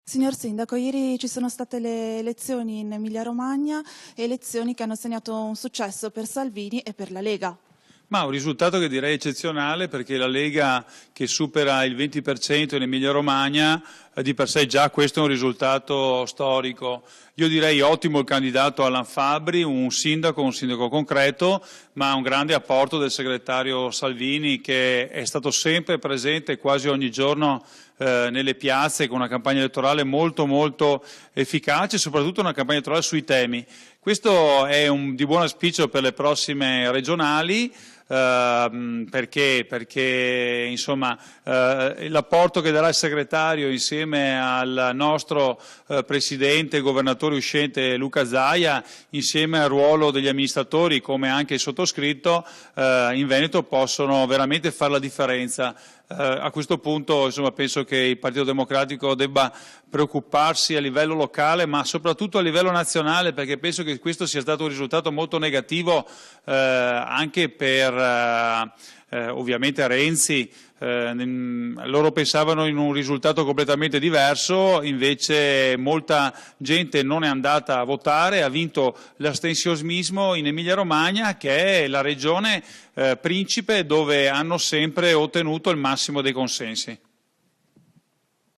Signor Sindaco, ieri ci sono state le elezioni in Emilia-Romagna, elezioni che hanno segnato un successo per Salvini e per la Lega. Ma un risultato che direi eccezionale, perché la Lega che supera il 20% in Emilia-Romagna, di per sé già questo è un risultato storico. Io direi ottimo il candidato Alan Fabbri, un sindaco concreto, ma un grande apporto del segretario Salvini, che è stato sempre presente quasi ogni giorno nelle piazze, con una campagna elettorale molto efficace, soprattutto una campagna elettorale sui temi. Questo è di buon auspicio per le prossime regionali. Perché insomma, l'apporto che darà il segretario insieme al nostro presidente e governatore uscente Luca Zaia, insieme al ruolo degli amministratori come anche il sottoscritto, in Veneto possono veramente fare la differenza. A questo punto insomma, penso che il Partito Democratico debba preoccuparsi a livello locale ma soprattutto a livello nazionale, perché penso che questo sia stato un risultato molto negativo anche per ovviamente Renzi. Loro pensavano in un risultato completamente diverso, invece molta gente non è andata a votare, ha vinto l'astensionismo in Emilia-Romagna, che è la regione principe dove hanno sempre ottenuto il massimo dei consensi.